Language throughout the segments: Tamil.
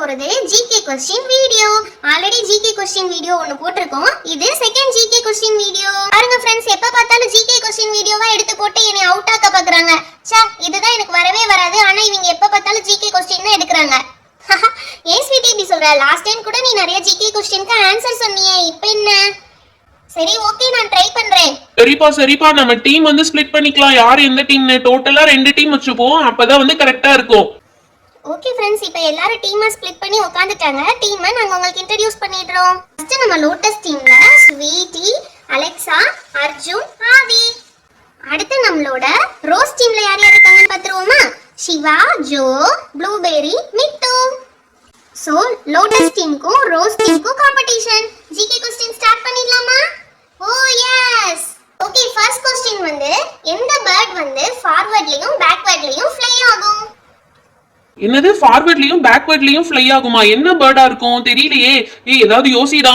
போறது GK question video. Already GK question video ஒன்னு போட்டுருக்கோம். இது செகண்ட் ஜிகே क्वेश्चन வீடியோ. பாருங்க फ्रेंड्स, எப்ப பார்த்தாலும் ஜிகே क्वेश्चन வீடியோவா எடுத்து போட்டு என்னை அவுட் ஆக்க பார்க்கறாங்க. ச்சே, இதுதான் எனக்கு வரவே வராது. ஆனா இவங்க எப்ப பார்த்தாலும் ஜிகே क्वेश्चन தான் எடுக்கறாங்க. ஏன் ஸ்வீட்டி இப்படி சொல்ற? லாஸ்ட் டைம் கூட நீ நிறைய ஜிகே क्वेश्चनக்கு ஆன்சர் சொன்னியே, இப்போ என்ன? சரி ஓகே, நான் ட்ரை பண்றேன். சரிப்பா நம்ம டீம் வந்து ஸ்ப்ளிட் பண்ணிக்கலாம். யார் எந்த டீம்னு டோட்டலா 2 டீம் வச்சுப்போம். அப்பதான் வந்து கரெக்ட்டா இருக்கும். ஓகே फ्रेंड्स, இப்போ எல்லாரும் டீமா ஸ்ப்ளிட் பண்ணி உட்கார்ந்துட்டாங்க. டீமை நாங்க உங்களுக்கு இன்ட்ரோ듀ce பண்ணிடுறோம். ஃபர்ஸ்ட் நம்ம லோட்டஸ் டீம்ல ஸ்வீட்டி, அலெக்சா, அர்ஜுன், ஆவி. அடுத்து நம்மளோட ரோஸ் டீம்ல யார் யார் இருக்காங்கன்னு பாத்துருவோமா? Shiva, Joe, blueberry, Mittu. So lotus டீமுக்கும் ரோஸ் டீமுக்கும் காம்படிஷன். ஜிகே क्वेश्चन ஸ்டார்ட் பண்ணிடலாமா? Oh yes. Okay, first question வந்து எந்த பேர்ட் வந்து ஃபார்வர்ட்லயும் பேக்வர்ட்லயும் ஃப்ளை ஆகும்? என்னது ஃபார்வர்ட்லயும் பேக்வர்ட்லயும் ஃப்ளை ஆகுமா? என்ன பேர்டா இருக்கும் தெரியலையே. ஏதாவது யோசிடா.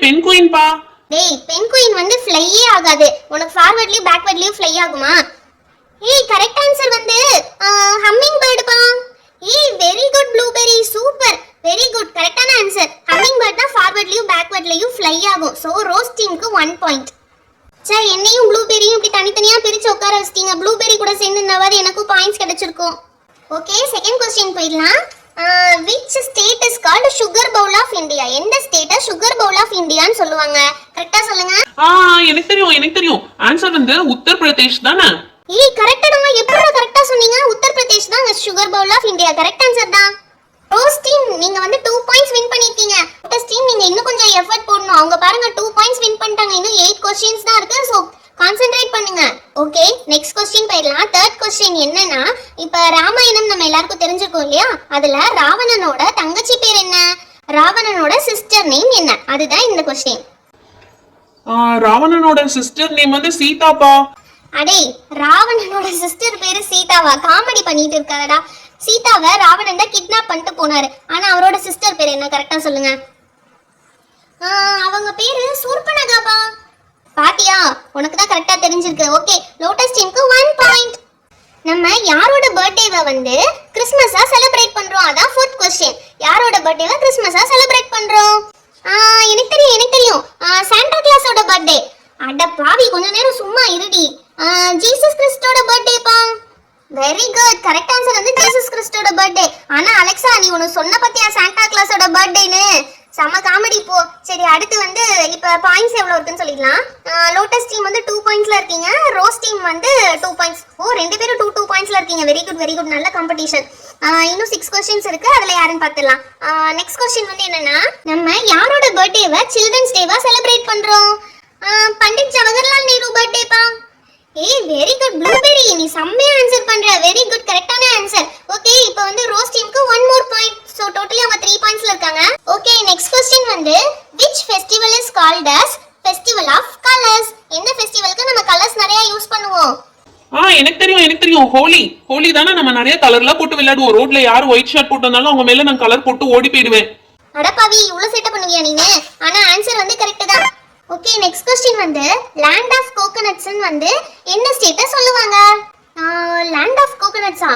பென்குயின் பா. டேய், பென்குயின் வந்து ஃப்ளையே ஆகாது. உனக்கு ஃபார்வர்ட்லயும் பேக்வர்ட்லயும் ஃப்ளை ஆகுமா? கரெக்ட் ஆன்சர் வந்து ஹம்மிங் பேர்ட் பா. Very good blueberry, super, very good, கரெக்டான ஆன்சர். ஹம்மிங் பேர்ட் தான் ஃபார்வர்ட்லயும் பேக்வர்ட்லயும் ஃப்ளை ஆகும். சோ ரோஸ் டீமுக்கு 1 பாயிண்ட். சே, என்னையும் ப்ளூபெரியும் இப்படி தனித்தனியா பிரிச்சு உட்கார வச்சிட்டீங்க. ப்ளூபெரி கூட சேர்ந்துனாவது எனக்கும் பாயிண்ட்ஸ் கிடைச்சிருக்கும். ஓகே, செகண்ட் क्वेश्चन போயிடலாம். which state is called sugar bowl of India? எந்த ஸ்டேட்ட sugar bowl of Indiaன்னு சொல்லுவாங்க? கரெக்ட்டா சொல்லுங்க. எனக்கு தெரியும். ஆன்சர் வந்து உத்தர் பிரதேஷ் தானே? கரெக்ட்டா. எப்பறா கரெக்ட்டா சொன்னீங்க? உத்தர் பிரதேஷ் தான் sugar bowl of India. Correct answer தான். ரோஸ் டீம் நீங்க வந்து 2 பாயிண்ட்ஸ் வின் பண்ணிருக்கீங்க. ரோஸ் டீம் நீங்க இன்னும் கொஞ்சம் எஃபர்ட் போடணும். அவங்க பாருங்க 2 பாயிண்ட்ஸ் வின் பண்ணிட்டாங்க. இன்னும் 8 क्वेश्चंस தான் இருக்கு. சோ கான்சென்ட்ரேட் பண்ணுங்க. ஓகே, நெக்ஸ்ட் क्वेश्चन போயிடலாம். தேர்ட் क्वेश्चन என்னன்னா, இப்ப ராமாயணம் நம்ம எல்லாருக்கும் தெரிஞ்சிருக்கும் இல்லையா? அதுல ராவணனோட தங்கச்சி பேர் என்ன? ராவணனோட சிஸ்டர் நேம் என்ன? அதுதான் இந்த क्वेश्चन. ராவணனோட சிஸ்டர் நேம் வந்து சீதாப்பா. அடே, ராவணனோட சிஸ்டர் பேரு சீதாவா? காமெடி பண்ணிட்டு இருக்காதடா. சீதாவை ராவணன் தான் கிட்னாப் பண்ணிட்டு போனாரு. ஆனா அவரோட சிஸ்டர் பேர் என்ன? கரெக்டா சொல்லுங்க. அவங்க பேரு சூர்பனகாபா. பாத்தியா, உனக்கு தான் கரெக்டா தெரிஞ்சிருக்கு. ஓகே, லோட்டஸ் டீமுக்கு 1 பாயிண்ட். நம்ம யாரோட பர்த்டேவை வந்து கிறிஸ்மஸா செலிப்ரேட் பண்றோம்? அதான் ஃபோர்த் क्वेश्चन. யாரோட பர்த்டேவை கிறிஸ்மஸா செலிப்ரேட் பண்றோம்? எனக்கு தெரியும். சாண்டா கிளாஸோட பர்த்டே. அட பாவி, கொஞ்ச நேரம் சும்மா இருடி. ஜீசஸ் கிறிஸ்டோட பர்த்டே பா. வெரி குட், கரெக்ட் ஆன்சர் வந்து ஜீசஸ் கிறிஸ்டோட பர்த்டே. ஆனா அலெக்சா, நீ ஒன்னு சொன்ன பத்தியா சாண்டா கிளாஸோட பர்த்டேன்னு? செம காமெடி போ. சரி, அடுத்து வந்து இப்ப பாயிண்ட்ஸ் எவ்வளவு இருக்குன்னு சொல்லிடலாம். லோட்டஸ் டீம் வந்து 2 பாயிண்ட்ஸ்ல இருக்கீங்க. ரோஸ் டீம் வந்து 2 பாயிண்ட்ஸ். ரெண்டு பேரும் 2 பாயிண்ட்ஸ்ல இருக்கீங்க. வெரி குட், நல்ல காம்படிஷன். இன்னும் 6 क्वेश्चंस இருக்கு. அதுல யாருன்னு பார்த்துடலாம். நெக்ஸ்ட் क्वेश्चन வந்து என்னன்னா, நம்ம யாரோட பர்த்டேவை சில்ட்ரன்ஸ் டேவா செலிப்ரேட் பண்றோம்? பண்டிட் ஜவஹர்லால் நேரு பர்த்டே பா. வெரி குட் ப்ளூபெரி, நீ செம்மையா ஆன்சர் பண்ற. வெரி குட், கரெக்டான ஆன்சர். ஓகே, இப்போ வந்து ரோஸ் டீமுக்கு 1 மோர் பாயிண்ட். சோ டோட்டலி அவங்க 3 பாயிண்ட்ஸ்ல இருக்காங்க. ஓகே, நெக்ஸ்ட் क्वेश्चन வந்து which festival is called as festival of colors? எந்த ஃபெஸ்டிவலுக்கு நம்ம கலர்ஸ் நிறைய யூஸ் பண்ணுவோம்? எனக்கு தெரியும். ஹோலி தானே. நம்ம நிறைய கலர்ல போட்டு விளையாடுவோம். ரோட்ல யார் ஒயிட் ஷர்ட் போட்டு வந்தாலும் அவங்க மேல நான் கலர் போட்டு ஓடி போயிடுவேன். அடப்பாவி, இவ்வளவு சேட்ட பண்ணுவியா நீங்க? ஆனா ஆன்சர் வந்து கரெக்ட் தான். ஓகே, நெக்ஸ்ட் क्वेश्चन வந்து லேண்ட் ஆஃப் கோகனட்ஸ் வந்து என்ன ஸ்டேட்ட சொல்லுவாங்க? லேண்ட் ஆஃப் கோகனட்ஸா?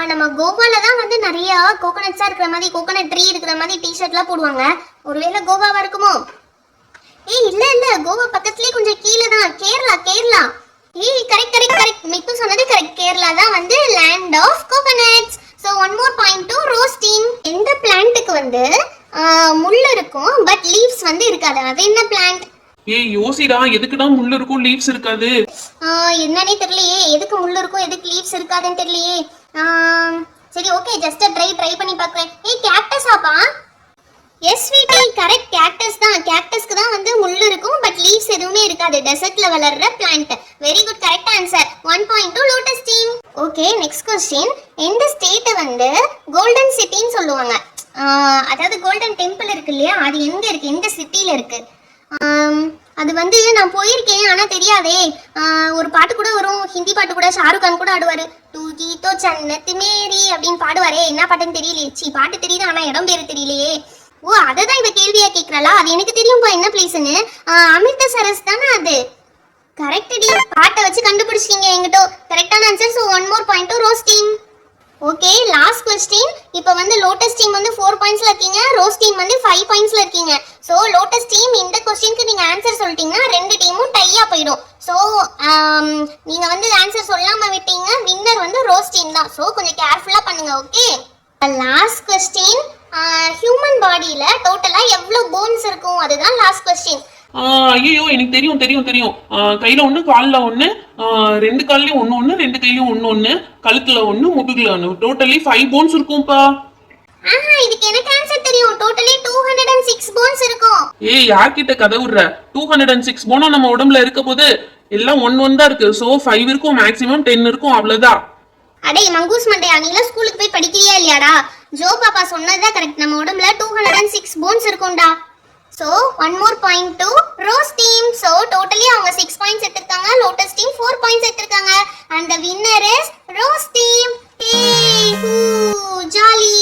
நம்ம கோவால தான் வந்து நிறைய கோகனட்ஸா இருக்கிற மாதிரி, கோகனட் ட்ரீ இருக்கிற மாதிரி டி-ஷர்ட்லாம் போடுவாங்க. ஒருவேளை கோவாவா இருக்குமோ? இல்ல, கோவா பக்கத்துலயே கொஞ்சம் கீழே தான். கேரளா. கரெக்ட். மித்து சொன்னது கரெக்ட். கேரளா தான் வந்து land of coconuts. So 1 more point to rose team. எந்த பிளான்ட்க்கு வந்து முள் இருக்கும் பட் லீவ்ஸ் வந்து இருக்காது? அது என்ன பிளான்ட்? யோசிடா. எதுக்குடா முள்ளு இருக்கும் லீவ்ஸ் இருக்காது? என்னன்னே தெரியலையே. எதுக்கு முள்ளு இருக்கும், எதுக்கு லீவ்ஸ் இருக்காதுன்னு தெரியலையே. சரி ஓகே, ஜஸ்ட் ட்ரை பண்ணி பார்க்கறேன். கேக்டஸாப்பா? எஸ் ஸ்வீட்டி, கரெக்ட், கேக்டஸ் தான். கேக்டஸ்க்கு தான் வந்து முள்ளு இருக்கும் பட் லீவ்ஸ் எதுவுமே இருக்காது. டெசர்ட்ல வளர்ற plant. Very good, correct answer. 1 point to lotus team. Okay, next question. எந்த ஸ்டேட்டை வந்து கோல்டன் சிட்டின்னு சொல்லுவாங்க? அதாவது கோல்டன் டெம்பிள் இருக்கு இல்லையா, அது எங்க இருக்கு, எந்த சிட்டில இருக்கு? அது வந்து நான் போயிருக்கேன் ஆனா தெரியாதே. ஒரு பாட்டு கூட வரும், ஹிந்தி பாட்டு கூட, ஷாருக் கான் கூட ஆடுவாரு. தூஜி தோ சன்னத் மேரி அப்படின்னு பாடுவாரே. என்ன பாட்டுன்னு தெரியலையே. பாட்டு தெரியுது ஆனா இடம் பேரு தெரியலையே. அததான் இவ கேள்வியா கேக்குறாளா? அது எனக்கு தெரியும்பா என்ன பிளேஸ்னு. அமிர்தசரஸ் தானே அது? கரெக்ட் டி, பாட்டை வச்சு கண்டுபிடிச்சிட்டீங்க எங்கிட்ட. கரெக்டான answer. So 1 more point to rose team. Okay last question. இப்போ வந்து லோட்டஸ் டீம் வந்து 4 பாயிண்ட்ஸ்ல இருக்கீங்க, ரோஸ் டீம் வந்து 5 பாயிண்ட்ஸ்ல இருக்கீங்க. ஸோ லோட்டஸ் டீம் இந்த கொஸ்டினுக்கு நீங்க ஆன்சர் சொல்லிட்டீங்கன்னா ரெண்டு டீமும் டையா போயிடும். ஸோ நீங்க வந்து ஆன்சர் சொல்லாம விட்டீங்க, வின்னர் வந்து ரோஸ் டீம் தான். ஸோ கொஞ்சம் கேர்ஃபுல்லா பண்ணுங்க. Okay last question. ஹியூமன் பாடியில டோட்டலா எவ்வளவு போன்ஸ் இருக்கும்? அதுதான் லாஸ்ட் கொஸ்டின். ஐயோ எனக்கு தெரியும் தெரியும் தெரியும். கையில ஒண்ணு கால்ல ஒண்ணு, ரெண்டு கால்லயும் ஒண்ணு ஒண்ணு, ரெண்டு கையிலயும் ஒண்ணு ஒண்ணு, கழுத்துல ஒண்ணு, முதுகுல ஒண்ணு, டோட்டலி 5 போன்ஸ் இருக்கும்பா. ஆஹா இதுக்கு எனக்கு ஆன்சர் தெரியும். டோட்டலி 206 போன்ஸ் இருக்கும். ஏய் யார்கிட்ட கதை விடுற? 206 போனா நம்ம உடம்புல இருக்க போது எல்லாம் ஒன்னு தான் இருக்கு. சோ 5 இருக்கும், மேக்ஸிமம் 10 இருக்கும், அவ்வளவுதான். அடே மங்கூஸ் மண்டையா, நீலாம் ஸ்கூலுக்கு போய் படிக்கிறியா இல்லையாடா? ஜோ பாப்பா சொன்னதுதான் கரெக்ட். நம்ம உடம்புல 206 போன்ஸ் இருக்கும்டா. So one more point to Rose team. So totally அவங்க 6 points எடுத்திருக்காங்க, Lotus team 4 points எடுத்திருக்காங்க, and the winner is Rose team. Hey jolly.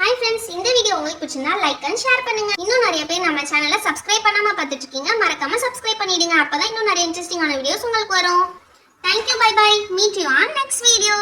Hi friends, இந்த வீடியோ உங்களுக்கு பிடிச்சிருந்தா லைக் அண்ட் ஷேர் பண்ணுங்க. இன்னும் நிறைய பேர் நம்ம சேனலை சப்ஸ்கிரைப் பண்ணாம பார்த்துட்டு இருக்கீங்க, மறக்காம சப்ஸ்கிரைப் பண்ணிடுங்க. அப்பதான் இன்னும் நிறைய இன்ட்ரெஸ்டிங்கான வீடியோஸ் உங்களுக்கு வரும். Thank you, bye bye. Meet you on next video.